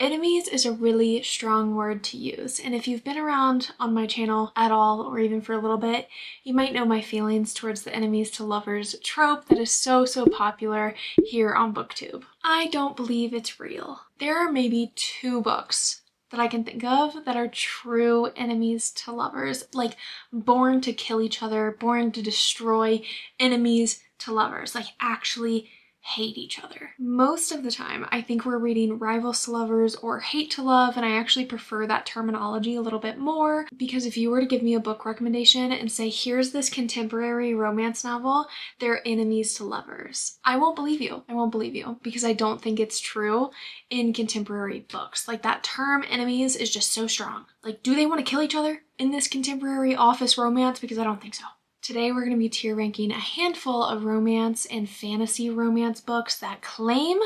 Enemies is a really strong word to use, and if you've been around on my channel at all or even for a little bit, you might know my feelings towards the enemies to lovers trope that is so popular here on BookTube. I don't believe it's real. There are maybe 2 books that I can think of that are true enemies to lovers, like born to kill each other, born to destroy, enemies to lovers, like actually hate each other. Most of the time, I think we're reading rivals to lovers or hate to love, and I actually prefer that terminology a little bit more, because if you were to give me a book recommendation and say, here's this contemporary romance novel, they're enemies to lovers, I won't believe you. I won't believe you, because I don't think it's true in contemporary books. Like, that term enemies is just so strong. Like, do they want to kill each other in this contemporary office romance? Because I don't think so. Today we're going to be tier ranking a handful of romance and fantasy romance books that claim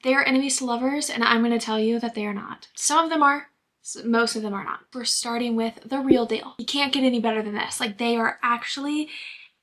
they are enemies to lovers, and I'm going to tell you that they are not. Some of them are, most of them are not. We're starting with the real deal. You can't get any better than this. Like, they are actually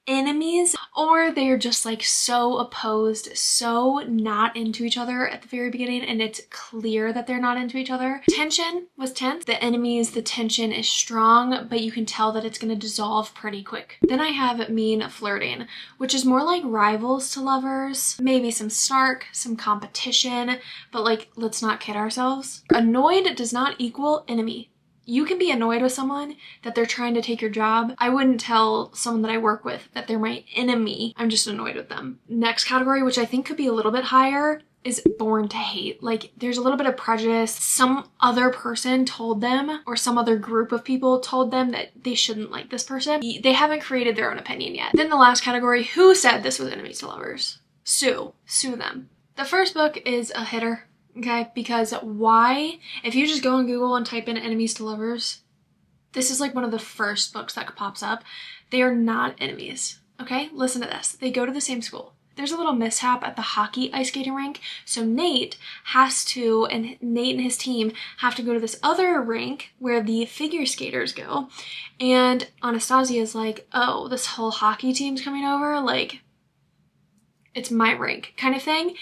enemies, or they're just like so opposed, so not into each other at the very beginning, and it's clear that they're not into each other. Tension was tense. The enemies, the tension is strong, but you can tell that it's going to dissolve pretty quick. Then I have mean flirting, which is more like rivals to lovers, maybe some snark, some competition, but like, let's not kid ourselves. Annoyed does not equal enemy. You can be annoyed with someone that they're trying to take your job. I wouldn't tell someone that I work with that they're my enemy. I'm just annoyed with them. Next category, which I think could be a little bit higher, is born to hate. Like, there's a little bit of prejudice. Some other person told them, or some other group of people told them that they shouldn't like this person. They haven't created their own opinion yet. Then the last category, who said this was enemies to lovers? Sue them. The first book is a hitter. Okay, because why? If you just go on Google and type in enemies to lovers, this is like one of the first books that pops up. They are not enemies. Okay, listen to this. They go to the same school. There's a little mishap at the hockey ice skating rink, so Nate and his team have to go to this other rink where the figure skaters go, and Anastasia is like, oh, this whole hockey team's coming over, like, it's my rink kind of thing.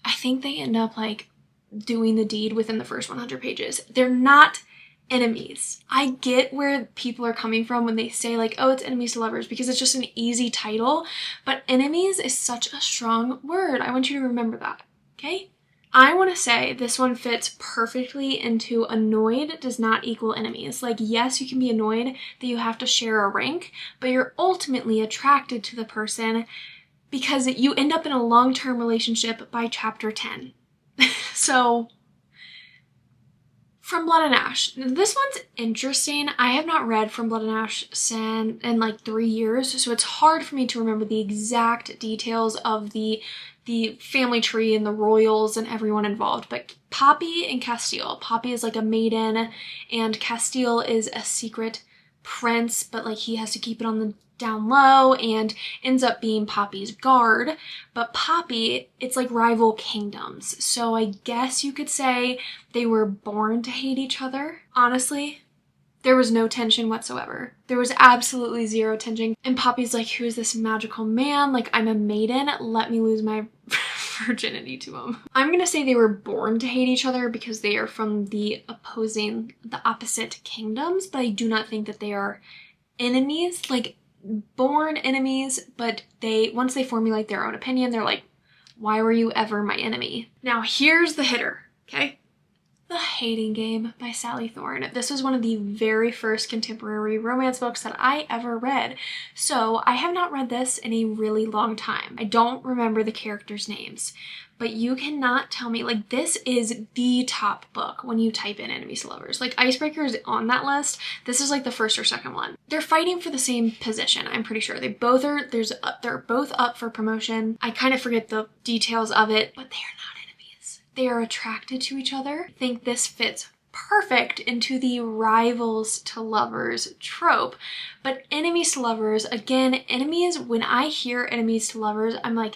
I think they end up like doing the deed within the first 100 pages. They're not enemies. I get where people are coming from when they say like, oh, it's enemies to lovers, because it's just an easy title, but enemies is such a strong word. I want you to remember that, okay? I want to say this one fits perfectly into annoyed does not equal enemies. Like, yes, you can be annoyed that you have to share a rank, but you're ultimately attracted to the person because you end up in a long-term relationship by chapter 10. So, From Blood and Ash. This one's interesting. I have not read From Blood and Ash in like 3 years, so it's hard for me to remember the exact details of the family tree and the royals and everyone involved. But Poppy and Castile. Poppy is like a maiden, and Castile is a secret prince, but like he has to keep it on the down low and ends up being Poppy's guard. But Poppy, it's like rival kingdoms, so I guess you could say they were born to hate each other. Honestly, there was no tension whatsoever. There was absolutely zero tension. And Poppy's like, who is this magical man? Like, I'm a maiden, let me lose my virginity to him. I'm gonna say they were born to hate each other because they are from the opposite kingdoms, but I do not think that they are enemies. Like, born enemies, but once they formulate their own opinion, they're like, why were you ever my enemy? Now here's the hitter, okay? The Hating Game by Sally Thorne. This was one of the very first contemporary romance books that I ever read. So I have not read this in a really long time. I don't remember the characters' names, but you cannot tell me, like, this is the top book when you type in enemies to lovers. Like, Icebreaker is on that list. This is like the first or second one. They're fighting for the same position, I'm pretty sure. They're both up for promotion. I kind of forget the details of it, but they are not enemies. They are attracted to each other. I think this fits perfect into the rivals to lovers trope. But enemies to lovers, again, enemies, when I hear enemies to lovers, I'm like,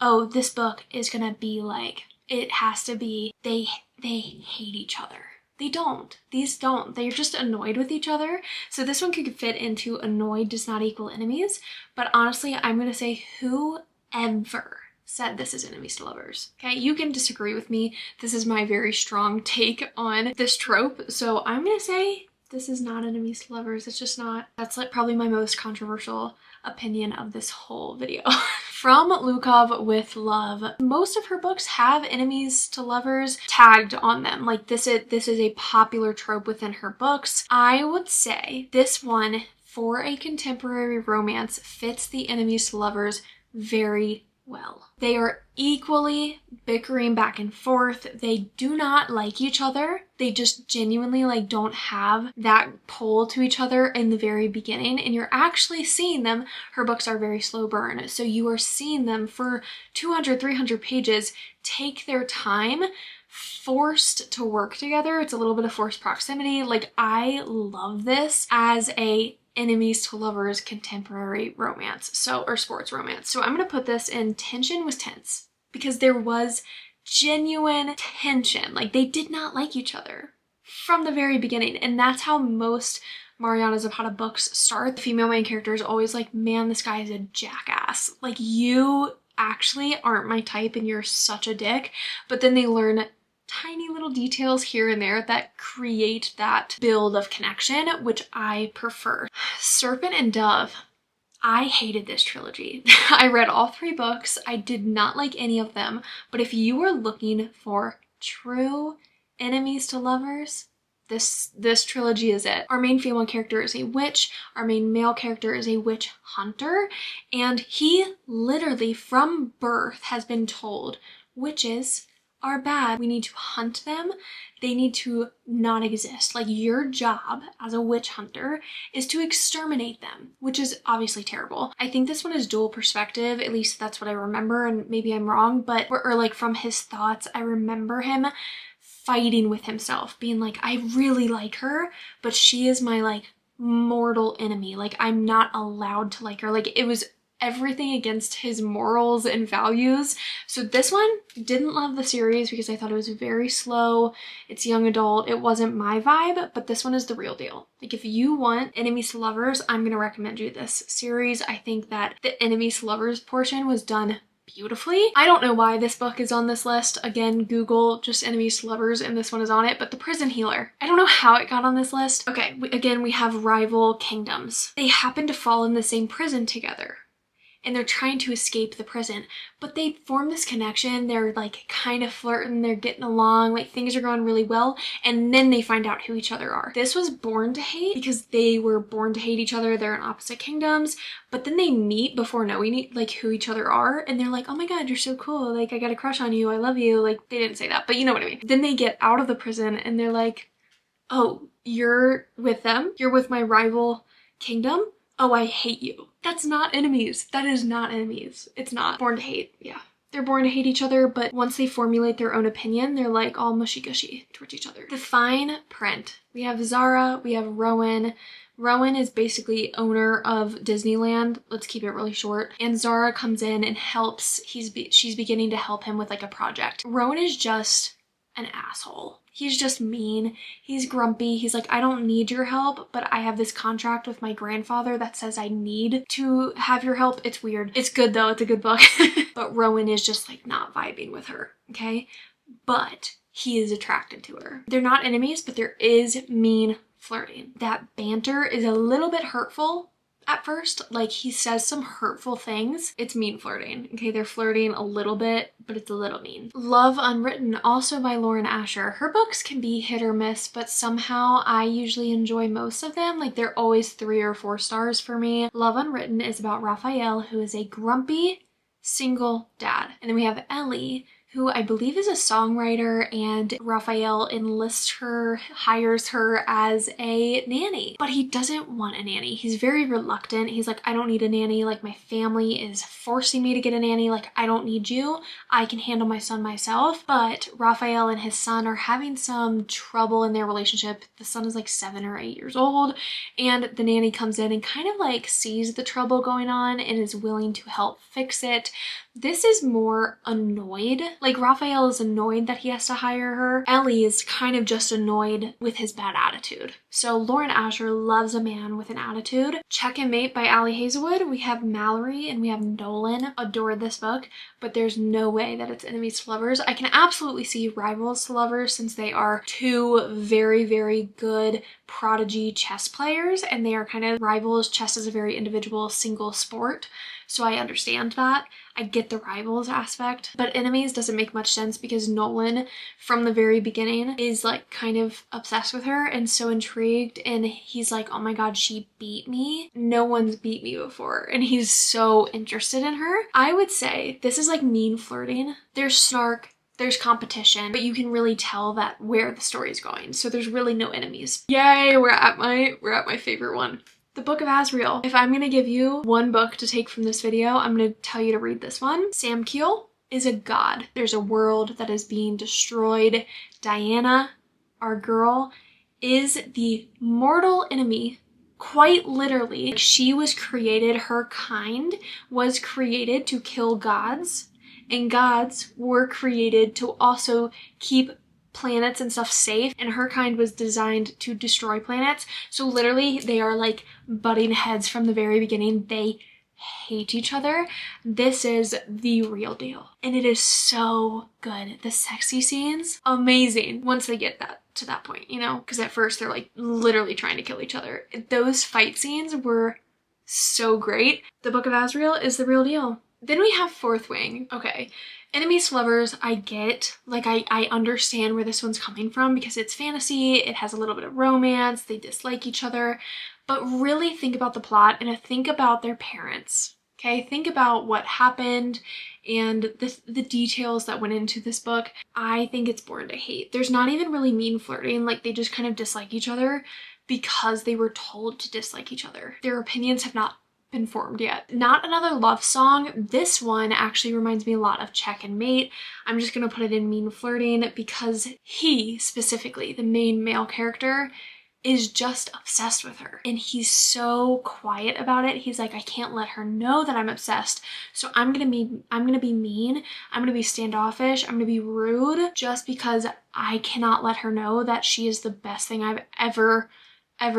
oh, this book is gonna be like, it has to be, they hate each other. They don't. These don't. They're just annoyed with each other. So this one could fit into annoyed does not equal enemies. But honestly, I'm gonna say whoever said this is enemies to lovers. Okay, you can disagree with me. This is my very strong take on this trope. So I'm gonna say this is not enemies to lovers. It's just not. That's like probably my most controversial opinion of this whole video. From Lukov with Love, most of her books have enemies to lovers tagged on them. Like this is a popular trope within her books. I would say this one, for a contemporary romance, fits the enemies to lovers very well. They are equally bickering back and forth. They do not like each other. They just genuinely like don't have that pull to each other in the very beginning, and you're actually seeing them. Her books are very slow burn, so you are seeing them for 200, 300 pages take their time, forced to work together. It's a little bit of forced proximity. Like, I love this as a enemies to lovers contemporary romance, or sports romance. So I'm gonna put this in tension was tense, because there was genuine tension. Like, they did not like each other from the very beginning, and that's how most Mariana Zapata books start. The female main character is always like, man, this guy is a jackass. Like, you actually aren't my type and you're such a dick. But then they learn tiny little details here and there that create that build of connection, which I prefer. Serpent and Dove. I hated this trilogy. I read all 3 books. I did not like any of them. But if you were looking for true enemies to lovers, this trilogy is it. Our main female character is a witch. Our main male character is a witch hunter. And he literally from birth has been told witches are bad. We need to hunt them. They need to not exist. Like, your job as a witch hunter is to exterminate them, which is obviously terrible. I think this one is dual perspective. At least that's what I remember, and maybe I'm wrong, but or like from his thoughts, I remember him fighting with himself, being like, I really like her, but she is my like mortal enemy. Like, I'm not allowed to like her. Like, it was everything against his morals and values. So this one, didn't love the series because I thought it was very slow. It's young adult. It wasn't my vibe, but this one is the real deal. Like, if you want enemies to lovers, I'm gonna recommend you this series. I think that the enemies to lovers portion was done beautifully. I don't know why this book is on this list. Again, Google just enemies to lovers and this one is on it, but The Prison Healer. I don't know how it got on this list. Okay, again, we have rival kingdoms. They happen to fall in the same prison together, and they're trying to escape the prison, but they form this connection. They're like kind of flirting, they're getting along, like things are going really well, and then they find out who each other are. This was Born to Hate because they were born to hate each other. They're in opposite kingdoms, but then they meet before knowing like who each other are, and they're like, oh my god, you're so cool, like I got a crush on you, I love you. Like, they didn't say that, but you know what I mean. Then they get out of the prison and they're like, oh, you're with them? You're with my rival kingdom? Oh, I hate you. That's not enemies. That is not enemies. It's not. Born to hate. Yeah. They're born to hate each other, but once they formulate their own opinion, they're like all mushy-gushy towards each other. The fine print. We have Zara, we have Rowan. Rowan is basically owner of Disneyland. Let's keep it really short. And Zara comes in and helps. She's beginning to help him with like a project. Rowan is just an asshole. He's just mean. He's grumpy. He's like, I don't need your help, but I have this contract with my grandfather that says I need to have your help. It's weird. It's good though. It's a good book. But Rowan is just like not vibing with her, okay? But he is attracted to her. They're not enemies, but there is mean flirting. That banter is a little bit hurtful at first. Like, he says some hurtful things. It's mean flirting, okay? They're flirting a little bit, but it's a little mean. Love Unwritten, also by Lauren Asher. Her books can be hit or miss, but somehow I usually enjoy most of them. Like, they're always 3 or 4 stars for me. Love Unwritten is about Raphael, who is a grumpy single dad. And then we have Ellie, who I believe is a songwriter, and Raphael enlists her, hires her as a nanny. But he doesn't want a nanny. He's very reluctant. He's like, I don't need a nanny. Like, my family is forcing me to get a nanny. Like, I don't need you. I can handle my son myself. But Raphael and his son are having some trouble in their relationship. The son is like 7 or 8 years old, and the nanny comes in and kind of like sees the trouble going on and is willing to help fix it. This is more annoyed Like, Raphael is annoyed that he has to hire her. Ellie is kind of just annoyed with his bad attitude. So Lauren Asher loves a man with an attitude. Check and Mate by Ali Hazelwood. We have Mallory and we have Nolan. Adored this book, but there's no way that it's enemies to lovers. I can absolutely see rivals to lovers since they are two very, very good prodigy chess players and they are kind of rivals. Chess is a very individual single sport, so I understand that. I get the rivals aspect, but enemies doesn't make much sense because Nolan from the very beginning is like kind of obsessed with her and so intrigued, and he's like, oh my god, she beat me. No one's beat me before, and he's so interested in her. I would say this is like mean flirting. There's snark, there's competition, but you can really tell that where the story's going. So there's really no enemies. Yay, we're at my favorite one. The Book of Azrael. If I'm gonna give you one book to take from this video, I'm gonna tell you to read this one. Sam Keel is a god. There's a world that is being destroyed. Diana, our girl, is the mortal enemy. Quite literally, she was created, her kind was created to kill gods, and gods were created to also keep planets and stuff safe, and her kind was designed to destroy planets. So literally they are like butting heads from the very beginning. They hate each other. This is the real deal, and it is so good. The sexy scenes, amazing once they get to that point, you know, because at first they're like literally trying to kill each other. Those fight scenes were so great. The Book of Azrael is the real deal. Then we have Fourth Wing. Okay, enemies to lovers, I get, like I understand where this one's coming from because it's fantasy, it has a little bit of romance, they dislike each other, but really think about the plot and think about their parents, okay? Think about what happened and the details that went into this book. I think it's born to hate. There's not even really mean flirting, like they just kind of dislike each other because they were told to dislike each other. Their opinions have not been formed yet. Not another love song. This one actually reminds me a lot of Check and Mate. I'm just gonna put it in mean flirting because he, specifically, the main male character, is just obsessed with her. And he's so quiet about it. He's like, I can't let her know that I'm obsessed. So I'm gonna be mean. I'm gonna be standoffish. I'm gonna be rude just because I cannot let her know that she is the best thing I've ever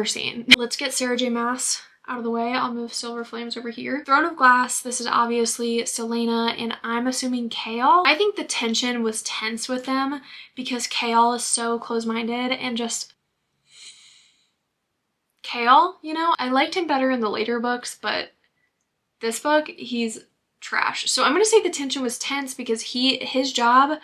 seen. Let's get Sarah J. Maas out of the way. I'll move Silver Flames over here. Throne of Glass, this is obviously Selena and I'm assuming Chaol. I think the tension was tense with them because Chaol is so close-minded and just Chaol, you know? I liked him better in the later books, but this book, he's trash. So I'm gonna say the tension was tense because his job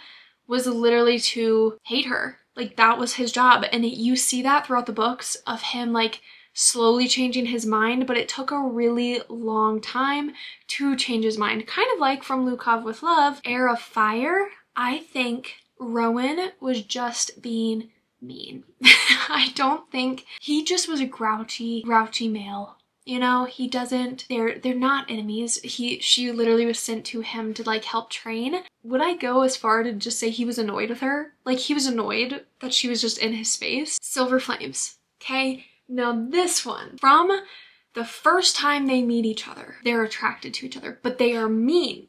was literally to hate her. Like that was his job, and you see that throughout the books of him like slowly changing his mind, but it took a really long time to change his mind. Kind of like from Lukov with Love, Heir of Fire, I think Rowan was just being mean. I don't think, he just was a grouchy male. You know, he doesn't, they're not enemies. She literally was sent to him to like help train. Would I go as far to just say he was annoyed with her? Like he was annoyed that she was just in his space. Silver Flames, okay? Now this one, from the first time they meet each other, they're attracted to each other, but they are mean.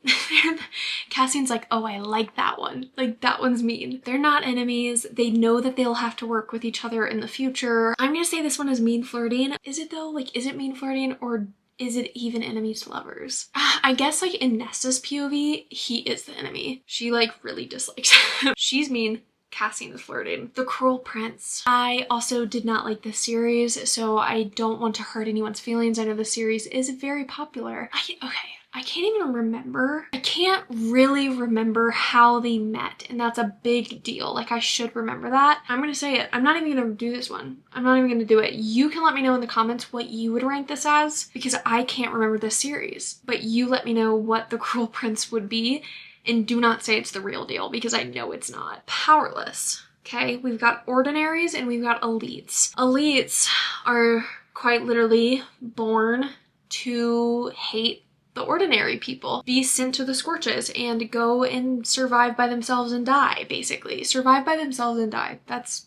Cassian's like, oh, I like that one. Like that one's mean. They're not enemies. They know that they'll have to work with each other in the future. I'm gonna say this one is mean flirting. Is it though? Like, is it mean flirting or is it even enemies to lovers? I guess like in Nesta's POV, he is the enemy. She like really dislikes him. She's mean. Cassian is flirting. The Cruel Prince. I also did not like this series, so I don't want to hurt anyone's feelings. I know the series is very popular. I can't even remember. I can't really remember how they met, and that's a big deal. Like I should remember that. I'm gonna say it. I'm not even gonna do this one. I'm not even gonna do it. You can let me know in the comments what you would rank this as because I can't remember this series, but you let me know what The Cruel Prince would be. And do not say it's the real deal because I know it's not. Powerless. Okay, we've got ordinaries and we've got elites. Elites are quite literally born to hate the ordinary people, be sent to the scorches and go and survive by themselves and die, basically. Survive by themselves and die. That's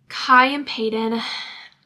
Kai and Peyton.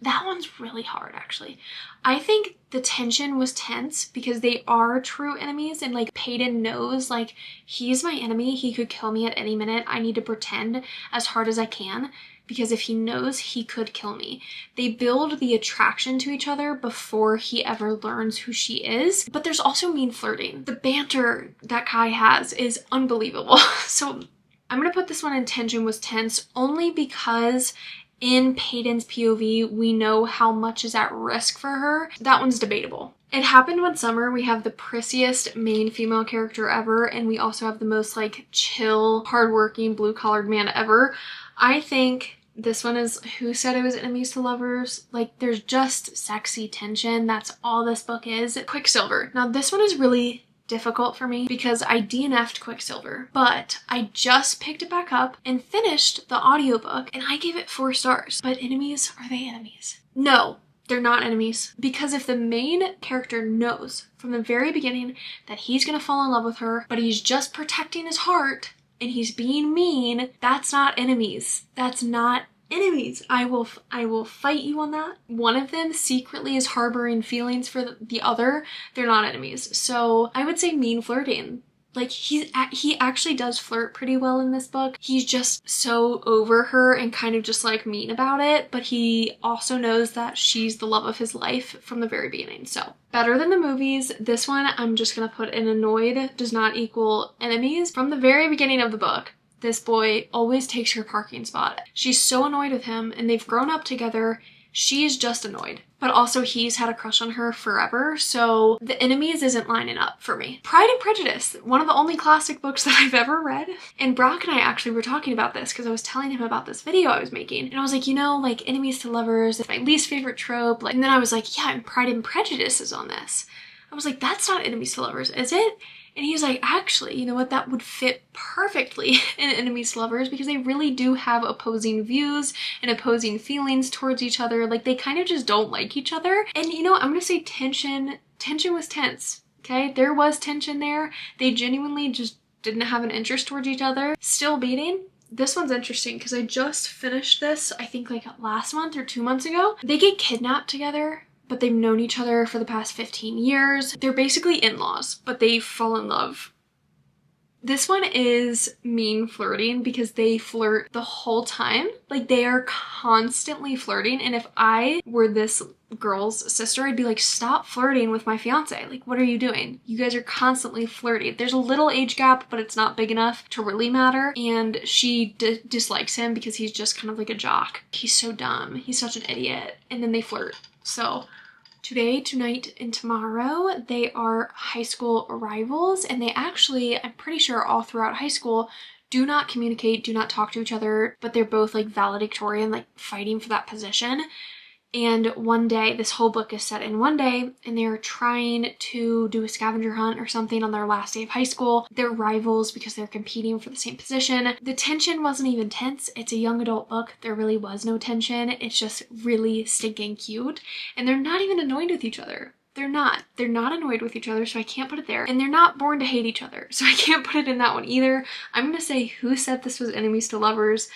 That one's really hard, actually. I think the tension was tense because they are true enemies, and like Peyton knows, like, he's my enemy. He could kill me at any minute. I need to pretend as hard as I can because if he knows, he could kill me. They build the attraction to each other before he ever learns who she is, but there's also mean flirting. The banter that Kai has is unbelievable. So I'm gonna put this one in tension was tense only because in Peyton's POV, we know how much is at risk for her. That one's debatable. It happened one summer. We have the prissiest main female character ever, and we also have the most like chill, hardworking, blue-collared man ever. I think this one is who said it was enemies to lovers. Like, there's just sexy tension. That's all this book is. Quicksilver. Now this one is really difficult for me because I DNF'd Quicksilver, but I just picked it back up and finished the audiobook and I gave it 4 stars. But enemies, are they enemies? No, they're not enemies, because if the main character knows from the very beginning that he's gonna fall in love with her, but he's just protecting his heart and he's being mean, that's not enemies. That's not enemies. I will fight you on that. One of them secretly is harboring feelings for the other. They're not enemies. So I would say mean flirting. Like, he actually does flirt pretty well in this book. He's just so over her and kind of just like mean about it, but he also knows that she's the love of his life from the very beginning. So better than the movies. This one I'm just gonna put in annoyed does not equal enemies. From the very beginning of the book, this boy always takes her parking spot. She's so annoyed with him and they've grown up together. She's just annoyed. But also he's had a crush on her forever, so the enemies isn't lining up for me. Pride and Prejudice, one of the only classic books that I've ever read. And Brock and I actually were talking about this because I was telling him about this video I was making. And I was like, you know, like enemies to lovers is my least favorite trope. Like, and then I was like, yeah, and Pride and Prejudice is on this. I was like, that's not enemies to lovers, is it? And he's like, actually, you know what, that would fit perfectly in enemies to lovers because they really do have opposing views and opposing feelings towards each other. Like, they kind of just don't like each other. And you know, I'm gonna say tension was tense, okay? There was tension there. They genuinely just didn't have an interest towards each other. Still beating. This one's interesting because I just finished this, I think like last month or 2 months ago. They get kidnapped together, but they've known each other for the past 15 years. They're basically in-laws, but they fall in love. This one is mean flirting because they flirt the whole time. Like, they are constantly flirting, and if I were this girl's sister, I'd be like, stop flirting with my fiance. Like, what are you doing? You guys are constantly flirting. There's a little age gap, but it's not big enough to really matter, and she dislikes him because he's just kind of like a jock. He's so dumb. He's such an idiot. And then they flirt. So today, tonight, and tomorrow, they are high school rivals, and they actually, I'm pretty sure all throughout high school, do not communicate, do not talk to each other, but they're both like valedictorian, like fighting for that position. And one day, this whole book is set in one day, and they're trying to do a scavenger hunt or something on their last day of high school. They're rivals because they're competing for the same position. The tension wasn't even tense. It's a young adult book. There really was no tension. It's just really stinking cute. And they're not even annoyed with each other. They're not annoyed with each other, so I can't put it there. And they're not born to hate each other, so I can't put it in that one either. I'm gonna say who said this was enemies to lovers,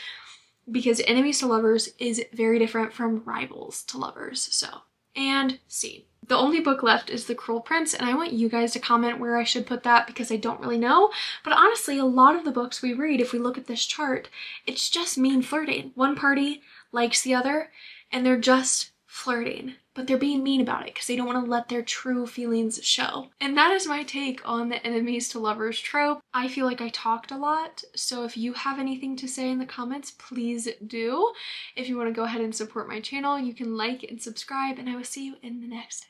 because enemies to lovers is very different from rivals to lovers. So, and scene. The only book left is The Cruel Prince, and I want you guys to comment where I should put that because I don't really know. But honestly, a lot of the books we read, if we look at this chart, it's just mean flirting. One party likes the other and they're just flirting, but they're being mean about it because they don't want to let their true feelings show. And that is my take on the enemies to lovers trope. I feel like I talked a lot, so if you have anything to say in the comments, please do. If you want to go ahead and support my channel, you can like and subscribe, and I will see you in the next